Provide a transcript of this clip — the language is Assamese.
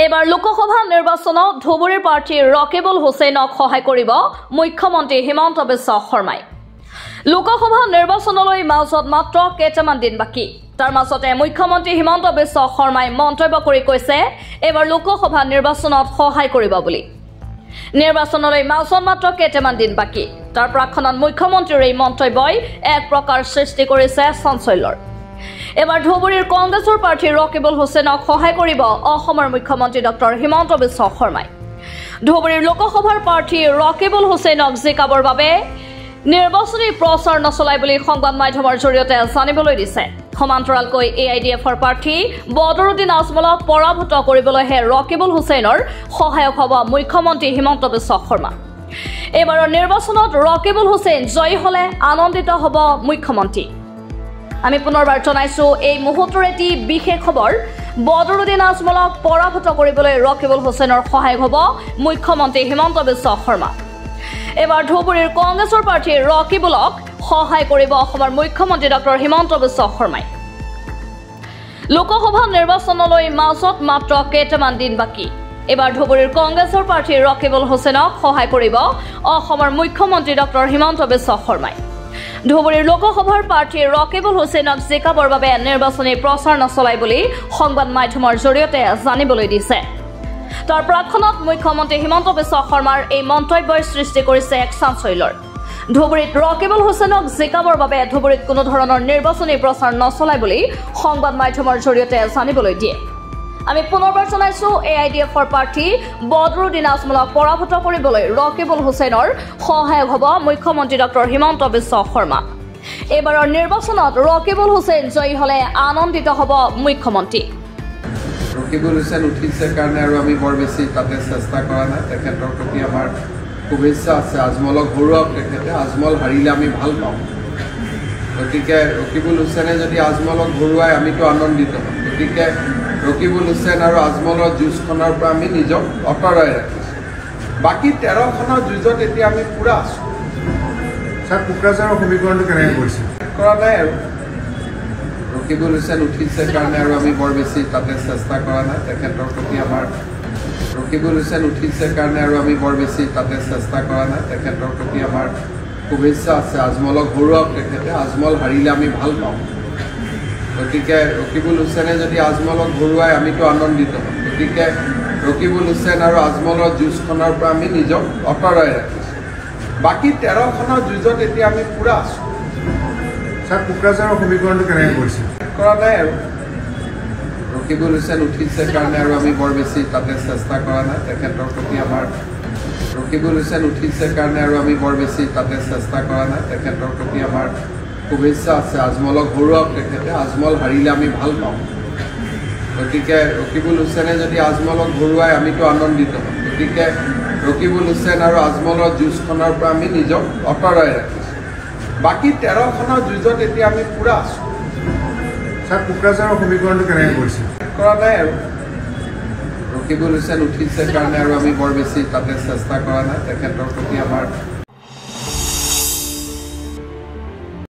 এবাৰ লোকসভা নিৰ্বাচনত ধুবুৰীৰ প্ৰাৰ্থী ৰকিবুল হুছেইনক সহায় কৰিব মুখ্যমন্ত্ৰী হিমন্ত বিশ্ব শৰ্মাই। লোকসভা নিৰ্বাচনলৈ মাজত মাত্ৰ কেইটামান দিন বাকী। তাৰ মাজতে মুখ্যমন্ত্ৰী হিমন্ত বিশ্ব শৰ্মাই মন্তব্য কৰি কৈছে এবাৰ লোকসভা নিৰ্বাচনত সহায় কৰিব বুলি। নিৰ্বাচনলৈ মাজত মাত্ৰ কেইটামান দিন বাকী। তাৰ প্ৰাক্ষণত মুখ্যমন্ত্ৰীৰ এই মন্তব্যই এক প্ৰকাৰ সৃষ্টি কৰিছে চাঞ্চল্যৰ। এবাৰ ধুবুৰীৰ কংগ্ৰেছৰ প্ৰাৰ্থী ৰকিবুল হুছেইনক সহায় কৰিব অসমৰ মুখ্যমন্ত্ৰী ডক্টৰ হিমন্ত বিশ্ব শৰ্মাই। ধুবুৰীৰ লোকসভাৰ প্ৰাৰ্থী ৰকিবুল হুছেইনক জিকাবৰ বাবে নিৰ্বাচনী প্ৰচাৰ নচলাই বুলি সংবাদ মাধ্যমৰ জৰিয়তে জানিবলৈ দিছে। সমান্তৰালকৈ AIDFৰ প্ৰাৰ্থী বদৰুদ্দিন আজমলক পৰাভূত কৰিবলৈহে ৰকিবুল হুছেইনৰ সহায়ক হ'ব মুখ্যমন্ত্ৰী হিমন্ত বিশ্ব শৰ্মা। এইবাৰৰ নিৰ্বাচনত ৰকিবুল হুছেইন জয়ী হ'লে আনন্দিত হ'ব মুখ্যমন্ত্ৰী। আমি পুনৰবাৰ জনাইছো এই মুহূৰ্তৰ এটি বিশেষ খবৰ। বদৰুদ্দিন আজমলক পৰাভূত কৰিবলৈ ৰকিবুল হুছেইনৰ সহায়ক হ'ব মুখ্যমন্ত্ৰী হিমন্ত বিশ্ব শৰ্মা। এবাৰ ধুবুৰীৰ কংগ্ৰেছৰ প্ৰাৰ্থী ৰকিবুলক সহায় কৰিব অসমৰ মুখ্যমন্ত্ৰী ডক্টৰ হিমন্ত বিশ্ব শৰ্মাই। লোকসভা নিৰ্বাচনলৈ মাজত মাত্ৰ কেইটামান দিন বাকী। এবাৰ ধুবুৰীৰ কংগ্ৰেছৰ প্ৰাৰ্থী ৰকিবুল হুছেইনক সহায় কৰিব অসমৰ মুখ্যমন্ত্ৰী ডক্টৰ হিমন্ত বিশ্ব শৰ্মাই। ধুবুৰীৰ লোকসভাৰ প্ৰাৰ্থী ৰকিবুল হুছেইনক জিকাবৰ বাবে নিৰ্বাচনী প্ৰচাৰ নচলাই বুলি সংবাদ মাধ্যমৰ জৰিয়তে জানিবলৈ দিছে। তাৰ প্ৰাক্ষণত মুখ্যমন্ত্ৰী হিমন্ত বিশ্ব শৰ্মাৰ এই মন্তব্যই সৃষ্টি কৰিছে এক চাঞ্চল্যৰ। ধুবুৰীত ৰকিবুল হুছেইনক জিকাবৰ বাবে ধুবুৰীত কোনো ধৰণৰ নিৰ্বাচনী প্ৰচাৰ নচলায় বুলি সংবাদ মাধ্যমৰ জৰিয়তে জানিবলৈ দিয়ে। আমি পুনৰবাৰ জনাইছো AIDFৰ প্ৰাৰ্থী বদৰুদ্দিন আজমলক পৰাভূত কৰিবলৈ ৰকিবুল হুছেইনৰ সহায়ক হ'ব মুখ্যমন্ত্ৰী ডক্টৰ হিমন্ত বিশ্ব শৰ্মা। এইবাৰৰ নিৰ্বাচনত ৰকিবুল হুছেইন জয়ী হ'লে আনন্দিত হ'ব মুখ্যমন্ত্ৰী। ৰকিবুল হুছেইন উঠিছে কাৰণে আৰু আমি বৰ বেছি তাতে চেষ্টা কৰা নাই। তেখেতৰ প্ৰতি আমাৰ শুভেচ্ছা আছে। আজমলক হৰুৱাওক তেখেতে। আজমল হাৰিলে আমি ভাল পাওঁ। গতিকে ৰকিবুল হুছেইনে যদি আজমলক হৰুৱাই আমিতো আনন্দিত হ'ম। গতিকে ৰকিবুল হুছেইন আৰু আজমলৰ যুঁজখনৰ পৰা আমি নিজক আঁতৰাই ৰাখিছোঁ। বাকী 13খনৰ যুঁজত এতিয়া আমি পূৰা আছোঁ। ছাৰ, কোকৰাঝাৰৰ সমীকৰণটো কেনেকৈ কৰিছে? কৰা নাই আৰু ৰকিবুল হুছেইন উঠিছে কাৰণে আৰু আমি বৰ বেছি তাতে চেষ্টা কৰা নাই। তেখেতৰ প্ৰতি আমাৰ ৰকিবুল হুছেইন উঠিছে কাৰণে আৰু আমি বৰ বেছি তাতে চেষ্টা কৰা নাই। তেখেতৰ প্ৰতি আমাৰ শুভেচ্ছা আছে। আজমলক হৰুৱাওক তেখেতে। আজমল হাৰিলে আমি ভাল পাওঁ। গতিকে ৰকিবুল হুছেইনে যদি আজমলক হৰুৱাই আমিতো আনন্দিত হ'ম। গতিকে ৰকিবুল হুছেইন আৰু আজমলৰ যুঁজখনৰ পৰা আমি নিজক আঁতৰাই ৰাখিছোঁ। বাকী 13খনৰ যুঁজত এতিয়া আমি পূৰা আছোঁ। ছাৰ, কোকৰাঝাৰৰ সমীকৰণটো কেনেকৈ কৰিছে? কৰা নাই আৰু ৰকিবুল হুছেইন উঠিছে কাৰণে আৰু আমি বৰ বেছি তাতে চেষ্টা কৰা নাই। তেখেতৰ প্ৰতি আমাৰ ৰকিবুল হুছেইন উঠিছে কাৰণে আৰু আমি বৰ বেছি তাতে চেষ্টা কৰা নাই। তেখেতৰ প্ৰতি আমাৰ শুভেচ্ছা আছে। আজমলক হৰুৱাওক তেখেতে। আজমল হাৰিলে আমি ভাল পাওঁ। গতিকে ৰকিবুল হুছেইনে যদি আজমলক হৰুৱাই আমিতো আনন্দিত হ'ম। গতিকে ৰকিবুল হুছেইন আৰু আজমলৰ যুঁজখনৰ পৰা আমি নিজক আঁতৰাই ৰাখিছোঁ। বাকী 13খনৰ যুঁজত এতিয়া আমি পূৰা আছোঁ। ছাৰ, কোকৰাঝাৰৰ সমীকৰণটো কেনেকৈ কৰিছে? কৰা নাই আৰু ৰকিবুল হুছেইন উঠিছে কাৰণে আৰু আমি বৰ বেছি তাতে চেষ্টা কৰা নাই। তেখেতৰ প্ৰতি আমাৰ